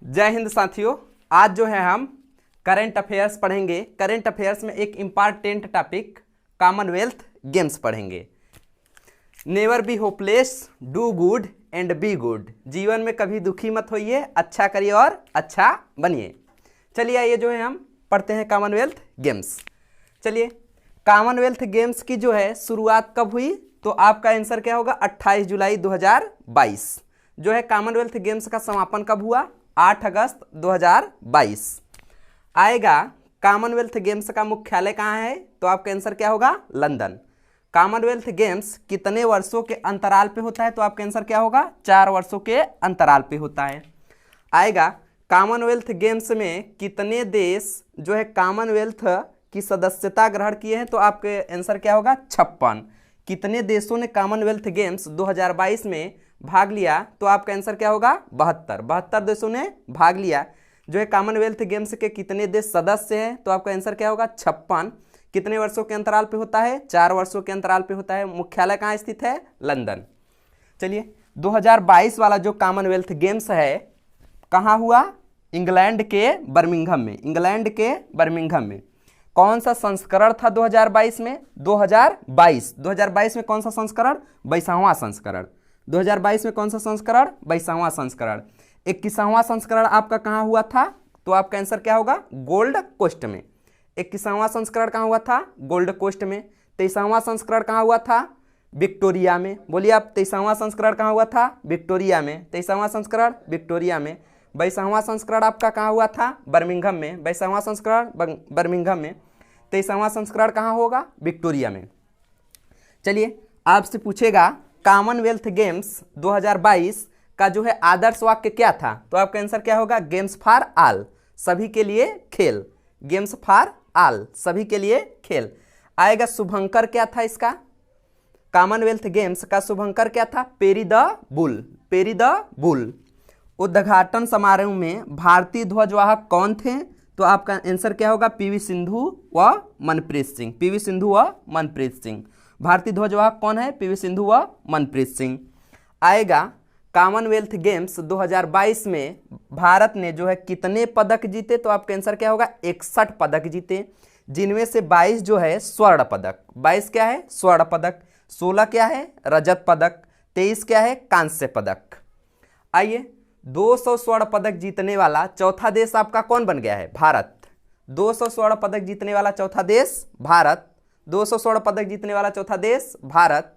जय हिंद साथियों। आज जो है हम करंट अफेयर्स पढ़ेंगे। करंट अफेयर्स में एक इम्पॉर्टेंट टॉपिक कॉमनवेल्थ गेम्स पढ़ेंगे। Never be hopeless, do good and be good. जीवन में कभी दुखी मत होइए, अच्छा करिए और अच्छा बनिए। चलिए आइए जो है हम पढ़ते हैं कॉमनवेल्थ गेम्स। चलिए, कॉमनवेल्थ गेम्स की जो है शुरुआत कब हुई, तो आपका आंसर क्या होगा 28 जुलाई 2022। जो है कॉमनवेल्थ गेम्स का समापन कब हुआ, 8 अगस्त 2022 आएगा। कॉमनवेल्थ गेम्स का मुख्यालय कहाँ है, तो आपका आंसर क्या होगा लंदन। कॉमनवेल्थ गेम्स कितने वर्षों के अंतराल पे होता है, तो आपका आंसर क्या होगा 4 वर्षों के अंतराल पे होता है। आएगा कॉमनवेल्थ गेम्स में कितने देश जो है कॉमनवेल्थ की सदस्यता ग्रहण किए हैं, तो आपके आंसर क्या होगा 56। कितने देशों ने कॉमनवेल्थ गेम्स 2022 में भाग लिया, तो आपका आंसर क्या होगा 72 देशों ने भाग लिया। जो है कॉमनवेल्थ गेम्स के कितने देश सदस्य हैं, तो आपका आंसर क्या होगा 56। कितने वर्षों के अंतराल पे होता है, 4 वर्षों के अंतराल पे होता है। मुख्यालय कहाँ स्थित है, लंदन। चलिए, 2022 वाला जो कॉमनवेल्थ गेम्स है कहाँ हुआ, इंग्लैंड के बर्मिंघम में। इंग्लैंड के बर्मिंघम में कौन सा संस्करण था 2022 में, 2022 में कौन सा संस्करण, 22वां संस्करण। 2022 में कौन सा संस्करण, 22वां संस्करण। 21वां संस्करण आपका कहाँ हुआ था, तो आपका आंसर क्या होगा गोल्ड कोस्ट में। 21वां संस्करण कहाँ हुआ था, गोल्ड कोस्ट में। 23वां संस्करण कहाँ हुआ था, विक्टोरिया में। बोलिए आप, 23वां संस्करण कहाँ हुआ था, विक्टोरिया में। 23वां संस्करण विक्टोरिया में। 22वां संस्करण आपका कहाँ हुआ था, बर्मिंघम में। 22वां संस्करण बर्मिंघम में। 23वां संस्करण कहाँ होगा, विक्टोरिया में। चलिए, आपसे पूछेगा कॉमनवेल्थ गेम्स 2022 का जो है आदर्श वाक्य क्या था, तो आपका आंसर क्या होगा गेम्स फॉर ऑल, सभी के लिए खेल। गेम्स फॉर ऑल, सभी के लिए खेल आएगा। शुभंकर क्या था इसका, कॉमनवेल्थ गेम्स का शुभंकर क्या था, peri the bull, peri the bull. उद्घाटन समारोह में भारतीय ध्वजवाहक कौन थे, तो आपका आंसर क्या होगा पीवी सिंधु व मनप्रीत सिंह। पीवी सिंधु व मनप्रीत सिंह। भारतीय ध्वजवाहक कौन है, पीवी सिंधु व मनप्रीत सिंह। आएगा कॉमनवेल्थ गेम्स 2022 में भारत ने जो है कितने पदक जीते, तो आपका आंसर क्या होगा 61 पदक जीते, जिनमें से 22 जो है स्वर्ण पदक। 22 क्या है स्वर्ण पदक, 16 क्या है रजत पदक, 23 क्या है कांस्य पदक। आइए, 200 स्वर्ण पदक जीतने वाला चौथा देश आपका कौन बन गया है, भारत। 200 स्वर्ण पदक जीतने वाला चौथा देश भारत। 200 स्वर्ण पदक जीतने वाला चौथा देश भारत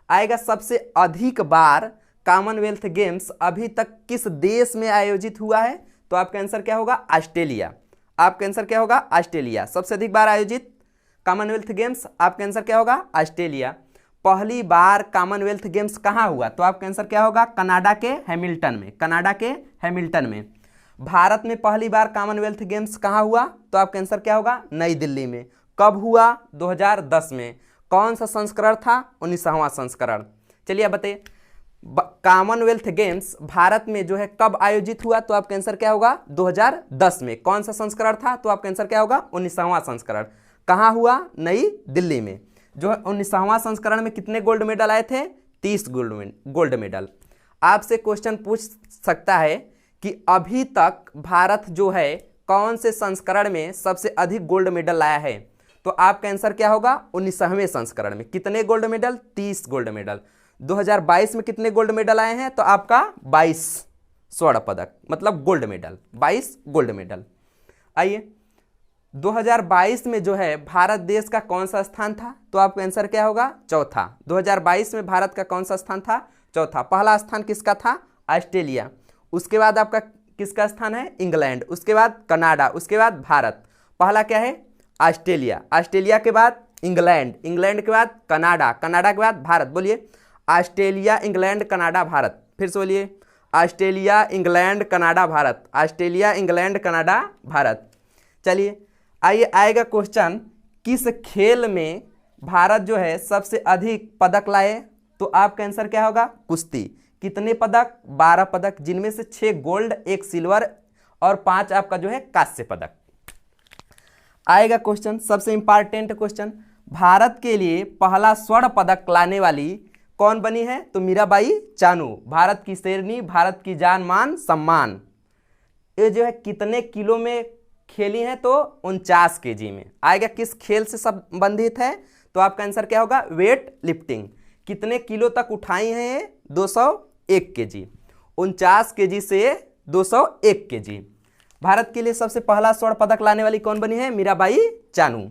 आएगा। सबसे अधिक बार कॉमनवेल्थ गेम्स अभी तक किस देश में आयोजित हुआ है, तो आपका आंसर क्या होगा ऑस्ट्रेलिया। आपका आंसर क्या होगा ऑस्ट्रेलिया। सबसे अधिक बार आयोजित कॉमनवेल्थ गेम्स, आपका आंसर क्या होगा ऑस्ट्रेलिया। पहली बार कॉमनवेल्थ गेम्स कहाँ हुआ, तो आपका आंसर क्या होगा कनाडा के हैमिल्टन में। कनाडा के हैमिल्टन में। भारत में पहली बार कॉमनवेल्थ गेम्स कहाँ हुआ, तो आपका आंसर क्या होगा नई दिल्ली में। कब हुआ, 2010 में। कौन सा संस्करण था, 19वां संस्करण। चलिए आप बताइए, कॉमनवेल्थ गेम्स भारत में जो है कब आयोजित हुआ, तो आपका आंसर क्या होगा 2010 में। कौन सा संस्करण था, तो आपका आंसर क्या होगा 19वां संस्करण। कहाँ हुआ, नई दिल्ली में। जो है 19वां संस्करण में कितने गोल्ड मेडल आए थे, 30 गोल्ड मेडल। आपसे क्वेश्चन पूछ सकता है कि अभी तक भारत जो है कौन से संस्करण में सबसे अधिक गोल्ड मेडल लाया है, तो आपका आंसर क्या होगा 19वें संस्करण में। कितने गोल्ड मेडल, 30 गोल्ड मेडल। 2022 में कितने गोल्ड मेडल आए हैं, तो आपका 22 स्वर्ण पदक, मतलब गोल्ड मेडल, 22 गोल्ड मेडल। आइए, 2022 में जो है भारत देश का कौन सा स्थान था, तो आपका आंसर क्या होगा चौथा। 2022 में भारत का कौन सा स्थान था, चौथा। पहला स्थान किसका था, ऑस्ट्रेलिया। उसके बाद आपका किसका स्थान है, इंग्लैंड। उसके बाद कनाडा। उसके बाद भारत। पहला क्या है ऑस्ट्रेलिया, ऑस्ट्रेलिया के बाद इंग्लैंड, इंग्लैंड के बाद कनाडा, कनाडा के बाद भारत। बोलिए, ऑस्ट्रेलिया इंग्लैंड कनाडा भारत। फिर से बोलिए, Australia England Canada Bharat, Australia England Canada Bharat. चलिए, आइए आएगा क्वेश्चन, किस खेल में भारत जो है सबसे अधिक पदक लाए, तो आपका आंसर क्या होगा कुश्ती। कितने पदक, 12 पदक, जिनमें से 6 गोल्ड, 1 सिल्वर और 5 आपका जो है कांस्य पदक। आएगा क्वेश्चन, सबसे इंपॉर्टेंट क्वेश्चन, भारत के लिए पहला स्वर्ण पदक लाने वाली कौन बनी है, तो मीराबाई चानू। भारत की शेरनी, भारत की जान मान सम्मान। ये जो है कितने किलो में खेली हैं, तो 49 केजी में आएगा। किस खेल से संबंधित है, तो आपका आंसर क्या होगा, वेट लिफ्टिंग। कितने किलो तक उठाई हैं ये, 201 केजी। 49 केजी से 201 केजी। भारत के लिए सबसे पहला स्वर्ण पदक लाने वाली कौन बनी है, मीराबाई चानू।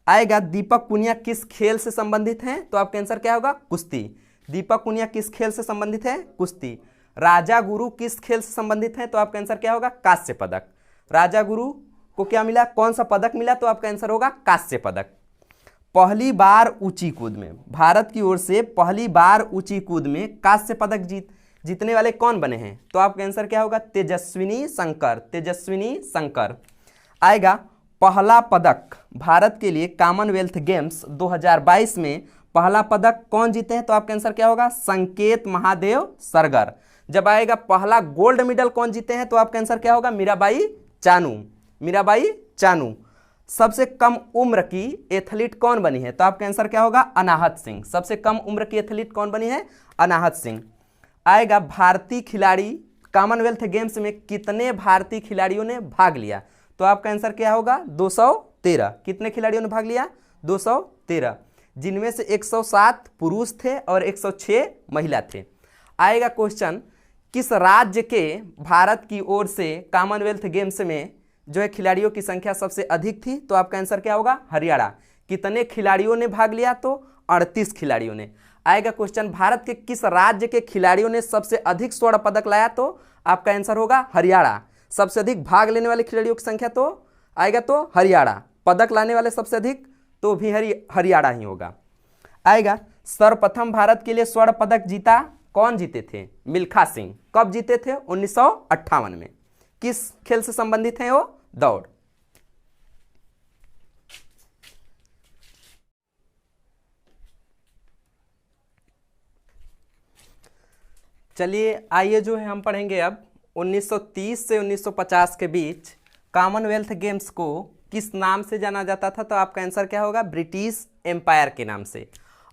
आएगा दीपक पुनिया किस खेल से संबंधित हैं, तो आपका आंसर क्या होगा, कुश्ती। दीपक पुनिया किस खेल से संबंधित है, कुश्ती। राजा गुरु किस खेल से संबंधित है, तो आपका आंसर क्या होगा, कांस्य पदक। राजा गुरु को क्या मिला, कौन सा पदक मिला, तो आपका आंसर होगा कांस्य पदक। पहली बार ऊंची कूद में, भारत की ओर से पहली बार ऊंची कूद में कांस्य पदक जीतने वाले कौन बने हैं, तो आपका आंसर क्या होगा, तेजस्विनी शंकर। तेजस्विनी शंकर। आएगा पहला पदक भारत के लिए कॉमनवेल्थ गेम्स 2022 में पहला पदक कौन जीते हैं, तो आपका आंसर क्या होगा, संकेत महादेव सरगर। जब आएगा पहला गोल्ड मेडल कौन जीते हैं, तो आपका आंसर क्या होगा, मीराबाई चानू। मीराबाई चानू। सबसे कम उम्र की एथलीट कौन बनी है, तो आपका आंसर क्या होगा, अनाहत सिंह। सबसे कम उम्र की एथलीट कौन बनी है, अनाहत सिंह। आएगा भारतीय खिलाड़ी कॉमनवेल्थ गेम्स में कितने भारतीय खिलाड़ियों ने भाग लिया, तो आपका आंसर क्या होगा, 213। कितने खिलाड़ियों ने भाग लिया, 213, जिनमें से 107 पुरुष थे और 106 महिला थे। आएगा क्वेश्चन, किस राज्य के भारत की ओर से कॉमनवेल्थ गेम्स में जो है खिलाड़ियों की संख्या सबसे अधिक थी, तो आपका आंसर क्या होगा, हरियाणा। कितने खिलाड़ियों ने भाग लिया, तो 38 खिलाड़ियों ने। आएगा क्वेश्चन, भारत के किस राज्य के खिलाड़ियों ने सबसे अधिक स्वर्ण पदक लाया, तो आपका आंसर होगा हरियाणा। सबसे अधिक भाग लेने वाले खिलाड़ियों की संख्या तो आएगा तो हरियाणा। पदक लाने वाले सबसे अधिक तो भी हरियाणा ही होगा। आएगा सर्वप्रथम भारत के लिए स्वर्ण पदक जीता कौन जीते थे, मिल्खा सिंह। कब जीते थे, 1958 में। किस खेल से संबंधित है वो, दौड़। चलिए आइए जो है हम पढ़ेंगे अब 1930 से 1950 के बीच कॉमनवेल्थ गेम्स को किस नाम से जाना जाता था, तो आपका आंसर क्या होगा, ब्रिटिश एम्पायर के नाम से।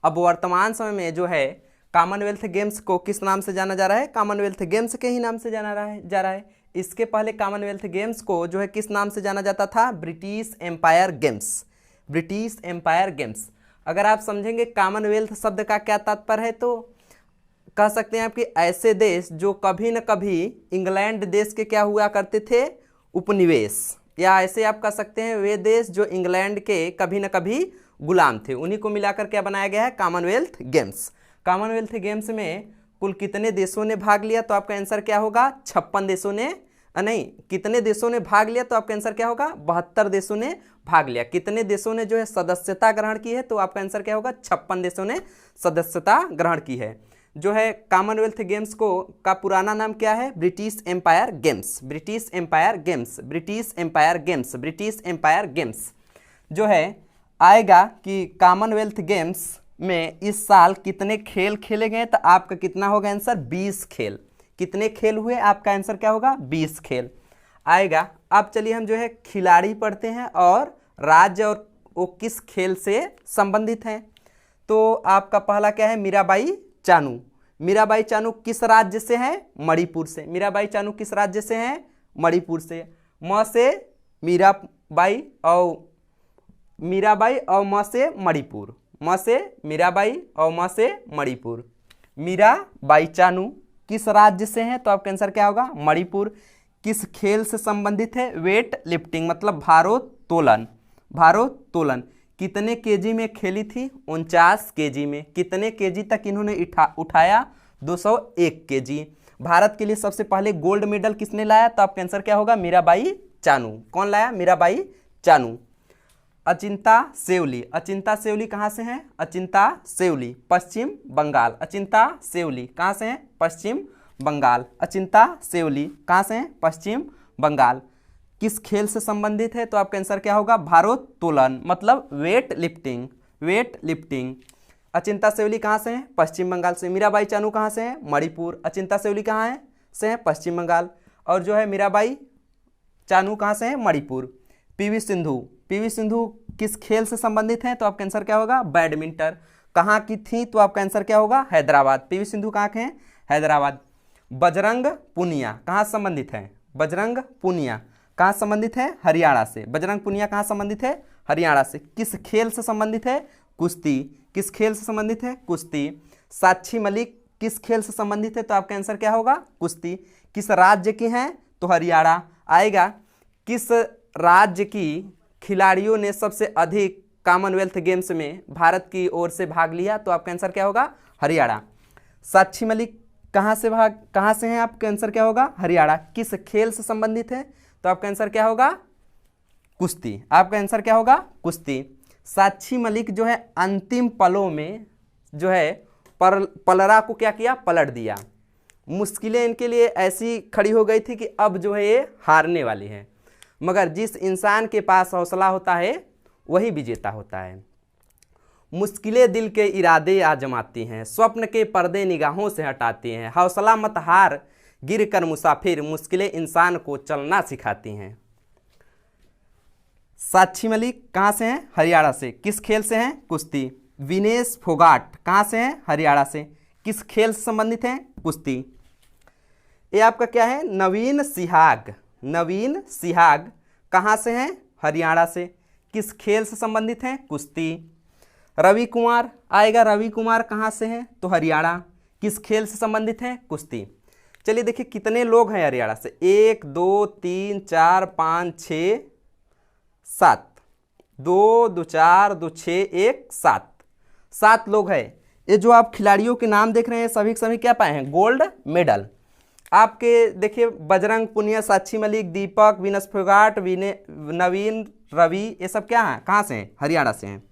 अब वर्तमान समय में जो है कॉमनवेल्थ गेम्स को किस नाम से जाना जा रहा है, कॉमनवेल्थ जा के ही नाम से जा रहा है। इसके पहले कॉमनवेल्थ गेम्स को जो है किस नाम से जाना जाता था, British Empire Games. British Empire Games. अगर आप समझेंगे कॉमनवेल्थ शब्द का क्या तात्पर्य है, तो कह सकते हैं आपके ऐसे देश जो कभी न कभी इंग्लैंड देश के क्या हुआ करते थे, उपनिवेश, या ऐसे आप कह सकते हैं वे देश जो इंग्लैंड के कभी न कभी गुलाम थे, उन्हीं को मिलाकर क्या बनाया गया है, कॉमनवेल्थ गेम्स। कॉमनवेल्थ गेम्स में कुल कितने देशों ने भाग लिया, तो आपका आंसर क्या होगा, 56 देशों ने, नहीं, कितने देशों ने भाग लिया, तो आपका आंसर क्या होगा, 72 देशों ने भाग लिया। कितने देशों ने जो है सदस्यता ग्रहण की है, तो आपका आंसर क्या होगा, 56 देशों ने सदस्यता ग्रहण की है। जो है कॉमनवेल्थ गेम्स को का पुराना नाम क्या है, British Empire Games. British Empire Games, British Empire Games, British Empire Games. जो है आएगा कि कॉमनवेल्थ गेम्स में इस साल कितने खेल खेले गए, तो आपका कितना होगा आंसर, 20 खेल। कितने खेल हुए, आपका आंसर क्या होगा, 20 खेल आएगा। अब चलिए हम जो है खिलाड़ी पढ़ते हैं और राज्य और वो किस खेल से संबंधित हैं। तो आपका पहला क्या है, मीराबाई चानू। मीराबाई चानू किस राज्य से है, मणिपुर से। मीराबाई चानू किस राज्य से है, मणिपुर से। म से मीराबाई और म से मणिपुर। म से मीराबाई और म से मणिपुर। मीराबाई चानू किस राज्य से हैं, तो आपका आंसर क्या होगा, मणिपुर। किस खेल से संबंधित है, वेट लिफ्टिंग, मतलब भारोत्तोलन। भारोत्तोलन। कितने केजी में खेली थी, 49 केजी में। कितने केजी तक इन्होंने उठाया, 201 केजी। भारत के लिए सबसे पहले गोल्ड मेडल किसने लाया, तो आपका आंसर क्या होगा, मीराबाई चानू। कौन लाया, मीराबाई चानू। अचिंता सेवली। अचिंता सेवली कहाँ से हैं, अचिंता सेवली पश्चिम बंगाल। अचिंता सेवली कहाँ से हैं, पश्चिम बंगाल। अचिंता सेवली कहाँ से हैं, पश्चिम बंगाल। किस खेल से संबंधित है, तो आपका आंसर क्या होगा, भारोत्तोलन, मतलब weight lifting. Weight lifting. Achinta Sheuli कहाँ से हैं, पश्चिम बंगाल से। मीराबाई चानू कहाँ से हैं, मणिपुर। अचिंता सेवली कहाँ है से हैं, पश्चिम बंगाल। और जो है मीराबाई चानू कहाँ से हैं, मणिपुर। पीवी सिंधु। पीवी सिंधु किस खेल से संबंधित हैं, तो आपका आंसर क्या होगा, बैडमिंटन। कहाँ की थी, तो आपका आंसर क्या होगा, हैदराबाद। पीवी सिंधु कहाँ के हैं, हैदराबाद। बजरंग पुनिया कहाँ से संबंधित हैं, बजरंग पूनिया कहाँ संबंधित है? हरियाणा से। बजरंग पूनिया कहाँ संबंधित है? हरियाणा से। किस खेल से संबंधित है? कुश्ती। किस खेल से संबंधित है? कुश्ती। साक्षी मलिक किस खेल से संबंधित है? तो आपका आंसर क्या होगा? कुश्ती। किस राज्य की हैं? तो हरियाणा आएगा। किस राज्य की खिलाड़ियों ने सबसे अधिक कॉमनवेल्थ गेम्स में भारत की ओर से भाग लिया? तो आपका आंसर क्या होगा? हरियाणा। साक्षी मलिक कहाँ से हैं? आपका आंसर क्या होगा? हरियाणा। किस खेल से संबंधित है? तो आपका आंसर क्या होगा? कुश्ती। आपका आंसर क्या होगा? कुश्ती। साक्षी मलिक जो है अंतिम पलों में जो है पलरा को क्या किया? पलट दिया। मुश्किलें इनके लिए ऐसी खड़ी हो गई थी कि अब जो है ये हारने वाली है, मगर जिस इंसान के पास हौसला होता है वही विजेता होता है। मुश्किलें दिल के इरादे आजमाती हैं, स्वप्न के पर्दे निगाहों से हटाती हैं। हौसला मत हार, गिर कर मुसाफिर, मुश्किलें इंसान को चलना सिखाती हैं। साक्षी मलिक कहाँ से हैं? हरियाणा से। किस खेल से हैं? कुश्ती। विनेश फोगाट कहाँ से हैं? हरियाणा से। किस खेल से संबंधित हैं? कुश्ती। ये आपका क्या है? नवीन सिहाग। नवीन सिहाग कहाँ से हैं? हरियाणा से। किस खेल से संबंधित हैं? कुश्ती। रवि कुमार आएगा। रवि कुमार कहाँ से हैं? तो हरियाणा। किस खेल से संबंधित हैं? कुश्ती। चलिए देखिए कितने लोग हैं हरियाणा से। 1 2 3 4 5 6 7। 2 2 4 2 6 1 7। 7 लोग हैं। ये जो आप खिलाड़ियों के नाम देख रहे हैं सभी के सभी क्या पाए हैं? Gold medal. आपके देखिए बजरंग पुनिया, साक्षी मलिक, दीपक, विनेश फोगाट, नवीन, रवि, ये सब क्या हैं? कहाँ से हैं? हरियाणा से हैं।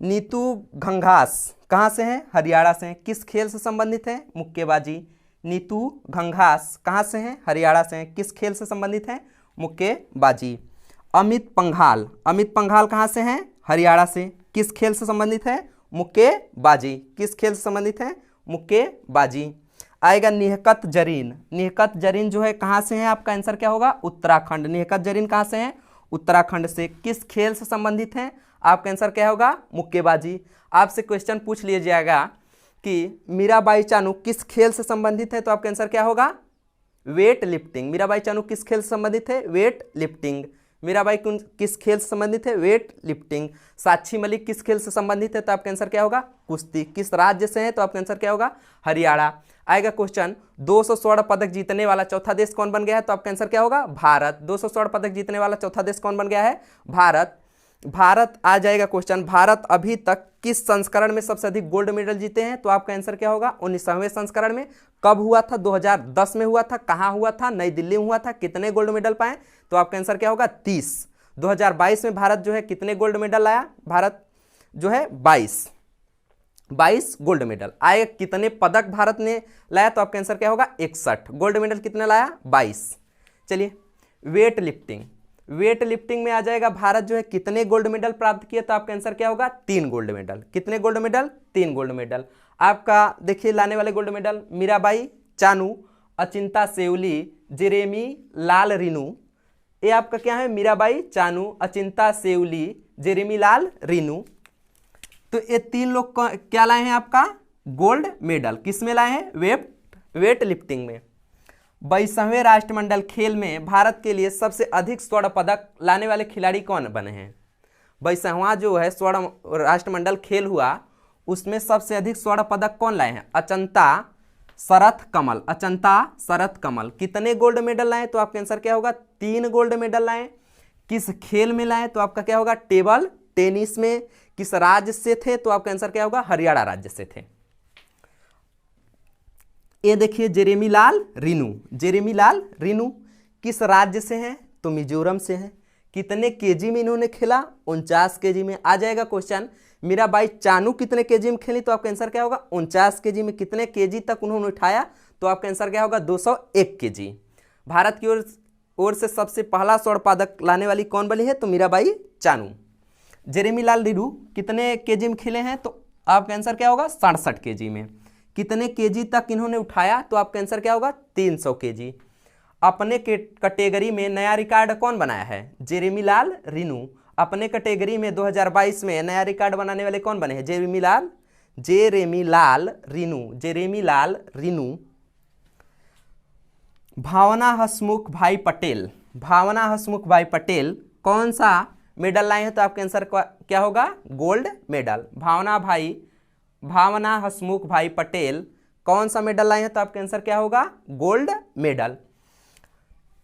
नीतू घंघास कहाँ से हैं? हरियाणा से हैं। किस खेल से संबंधित हैं? मुक्केबाजी। नीतू घंघास कहाँ से हैं? हरियाणा से हैं। किस खेल से संबंधित हैं? मुक्केबाजी। अमित पंघाल, अमित पंघाल कहाँ से हैं? हरियाणा से। किस खेल से संबंधित है? मुक्केबाजी। किस खेल से संबंधित है? मुक्केबाजी। आएगा निहकत जरीन। निहकत जरीन जो है कहाँ से है? आपका आंसर क्या होगा? उत्तराखंड। निहकत जरीन कहाँ से है? उत्तराखंड से। किस खेल से संबंधित है? आपका आंसर क्या होगा? मुक्केबाजी। आपसे क्वेश्चन पूछ लिया जाएगा कि मीराबाई चानू किस खेल से संबंधित है? तो आपका आंसर क्या होगा? Weight lifting. मीराबाई चानू किस खेल से संबंधित है? Weight lifting. मीराबाई किस खेल से संबंधित है? Weight lifting. साक्षी मलिक किस खेल से संबंधित है? तो आपका आंसर क्या होगा? कुश्ती। किस राज्य से है? तो आपका आंसर क्या होगा? हरियाणा। आएगा क्वेश्चन 200 स्वर्ण पदक जीतने वाला चौथा देश कौन बन गया है? तो आपका आंसर क्या होगा? भारत। 200 स्वर्ण पदक जीतने वाला चौथा देश कौन बन गया है? भारत। भारत आ जाएगा क्वेश्चन। भारत अभी तक किस संस्करण में सबसे अधिक गोल्ड मेडल जीते हैं? तो आपका आंसर क्या होगा? 19वें संस्करण में। कब हुआ था? 2010 में हुआ था। कहाँ हुआ था? नई दिल्ली में हुआ था। कितने गोल्ड मेडल पाए? तो आपका आंसर क्या होगा? 30। 2022 में भारत जो है कितने गोल्ड मेडल लाया? भारत जो है 22 गोल्ड मेडल आए। कितने पदक भारत ने लाया? तो आपका आंसर क्या होगा? 61। गोल्ड मेडल कितने लाया? 22। चलिए वेट लिफ्टिंग। वेट लिफ्टिंग में आ जाएगा भारत जो है कितने गोल्ड मेडल प्राप्त किए? तो आपका आंसर क्या होगा? 3 गोल्ड मेडल। कितने गोल्ड मेडल? 3 gold medal. आपका देखिए लाने वाले गोल्ड मेडल मीराबाई चानू, अचिंता सेउली, जेरेमी लाल रिनू। ये आपका क्या है? मीराबाई चानू, अचिंता सेउली, जेरेमी लाल रिनू। तो ये 3 लोग क्या लाए हैं? आपका गोल्ड मेडल। किस में लाए हैं? वेट लिफ्टिंग में। 22वें राष्ट्रमंडल खेल में भारत के लिए सबसे अधिक स्वर्ण पदक लाने वाले खिलाड़ी कौन बने हैं? 22वां जो है स्वर्ण राष्ट्रमंडल खेल हुआ उसमें सबसे अधिक स्वर्ण पदक कौन लाए हैं? अचंता शरथ कमल। अचंता शरथ कमल कितने गोल्ड मेडल लाए? तो आपका आंसर क्या होगा? 3 गोल्ड मेडल लाए। किस खेल में लाए? तो आपका क्या होगा? टेबल टेनिस में। किस राज्य से थे? तो आपका आंसर क्या होगा? हरियाणा राज्य से थे। ये देखिए जेरेमी लाल रिनू। जेरेमी लाल रिनू किस राज्य से हैं? तो मिजोरम से हैं। कितने केजी में इन्होंने खेला? 49 केजी में। आ जाएगा क्वेश्चन मीराबाई चानू कितने केजी में खेली? तो आपका आंसर क्या होगा? 49 केजी में। कितने केजी तक उन्होंने उठाया? तो आपका आंसर क्या होगा? 201 केजी। भारत की ओर से सबसे पहला स्वर्ण पदक लाने वाली कौन बनी है? तो मीराबाई चानू। जेरेमी लाल रिनू कितने केजी में खेले हैं? तो आपका आंसर क्या होगा? 67 केजी में। कितने केजी तक इन्होंने उठाया? तो आपका आंसर क्या होगा? 300 केजी। अपने कैटेगरी में नया रिकॉर्ड कौन बनाया है? जेरेमी लाल रिनू। अपने कैटेगरी में 2022 में नया रिकॉर्ड बनाने वाले कौन बने हैं? जेरेमी लाल रिनू। जेरेमी लाल रिनू। भावना हसमुख भाई पटेल, भावना हसमुख भाई पटेल कौन सा मेडल लाए हैं? तो आपका आंसर क्या होगा? Gold medal. भावना हसमुख भाई पटेल कौन सा मेडल लाए हैं? तो आपका आंसर क्या होगा? Gold medal.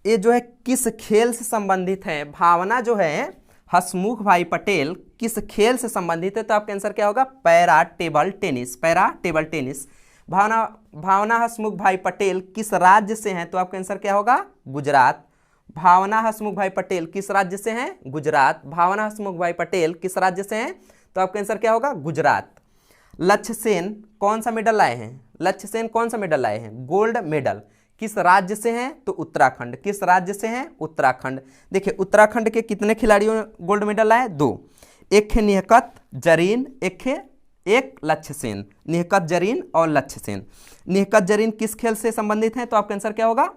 ये जो है किस खेल से संबंधित है? भावना जो है हसमुख भाई पटेल किस खेल से संबंधित है? तो आपका आंसर क्या होगा? Para table tennis, para table tennis. Bhavina Hasmukh bhai Patel किस राज्य से हैं? तो आपका आंसर क्या होगा? गुजरात। भावना हसमुख भाई पटेल किस राज्य से हैं? गुजरात। भावना हसमुख भाई पटेल किस राज्य से हैं? तो आपका आंसर क्या होगा? गुजरात। लक्ष्य सेन कौन सा मेडल लाए हैं? लक्ष्य सेन कौन सा मेडल लाए हैं? Gold medal. किस राज्य से हैं? तो उत्तराखंड। किस राज्य से हैं? उत्तराखंड। देखिए उत्तराखंड के कितने खिलाड़ियों ने गोल्ड मेडल लाए? 2। एक है निहकत जरीन, एक लक्ष्य सेन। निहकत जरीन और लक्ष्य सेन। निहकत जरीन किस खेल से संबंधित है? तो आपका आंसर क्या होगा?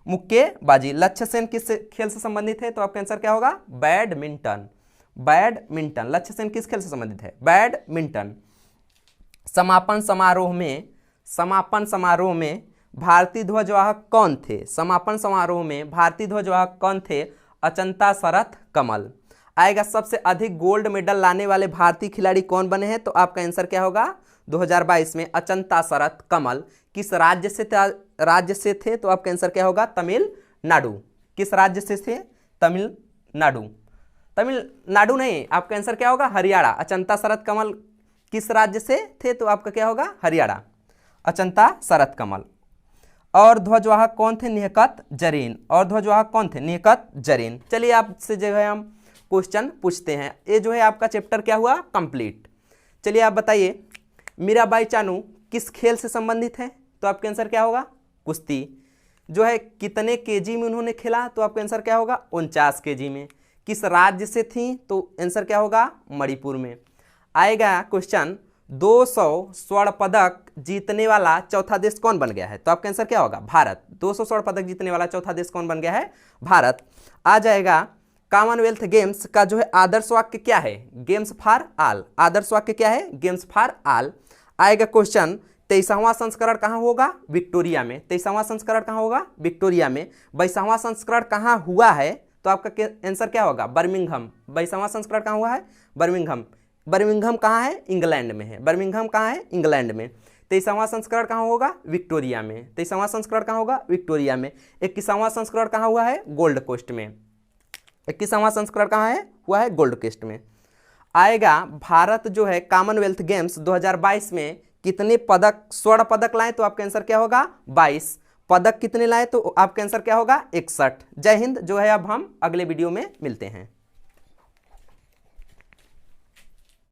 मुक्केबाजी। लक्ष्य सेन किस खेल से संबंधित है? तो आपका आंसर क्या होगा? बैडमिंटन। लक्ष्य सेन किस खेल से संबंधित है? बैडमिंटन। समापन समारोह में भारतीय ध्वजवाहक कौन थे? समापन समारोह में भारतीय ध्वजवाहक कौन थे? अचंता शरथ कमल। आएगा सबसे अधिक गोल्ड मेडल लाने वाले भारतीय खिलाड़ी कौन बने हैं? तो आपका आंसर क्या होगा? 2022 में अचंता शरथ कमल। किस राज्य से थे? तो आपका आंसर क्या होगा? तमिलनाडु। किस राज्य से थे? तमिलनाडु नहीं, आपका आंसर क्या होगा? हरियाणा। अचंता शरथ कमल किस राज्य से थे? तो आपका क्या होगा? हरियाणा। अचंता शरथ कमल। और ध्वजवाहक कौन थे? निहकत जरीन। चलिए आपसे जो है हम क्वेश्चन पूछते हैं। ये जो है आपका चैप्टर क्या हुआ? कंप्लीट। चलिए आप बताइए मीराबाई चानू किस खेल से संबंधित है? तो आपका आंसर क्या होगा? कुश्ती। जो है कितने केजी में उन्होंने खेला? तो आपका आंसर क्या होगा? 49 केजी में। किस राज्य से थी? तो आंसर क्या होगा? मणिपुर में। आएगा क्वेश्चन 200 स्वर्ण पदक जीतने वाला चौथा देश कौन बन गया है? तो आपका आंसर क्या होगा? भारत। 200 स्वर्ण पदक जीतने वाला चौथा देश कौन बन गया है? भारत। आ जाएगा कॉमनवेल्थ गेम्स का जो है आदर्श वाक्य क्या है? Games for all. आदर्श वाक्य क्या है? Games for all. आएगा क्वेश्चन 23वां संस्करण कहाँ होगा? विक्टोरिया में। 23वां संस्करण कहाँ होगा? विक्टोरिया में। 22वां संस्करण कहाँ हुआ है? तो आपका आंसर क्या होगा? बर्मिंघम। 22वां संस्करण कहाँ हुआ है? बर्मिंघम कहाँ है? इंग्लैंड में है। बर्मिंघम कहाँ है? इंग्लैंड में। 23वां संस्करण कहाँ होगा? विक्टोरिया में। 23वां संस्करण कहाँ होगा? विक्टोरिया में। 21वां संस्करण कहाँ हुआ है? गोल्ड कोस्ट में। 21वां संस्करण कहाँ है? हुआ है गोल्ड कोस्ट में। आएगा भारत जो है कॉमनवेल्थ गेम्स 2022 में कितने स्वर्ण पदक लाए? तो आपका आंसर क्या होगा? 22। पदक कितने लाए? तो आपका आंसर क्या होगा? 61। जय हिंद। जो है अब हम अगले वीडियो में मिलते हैं।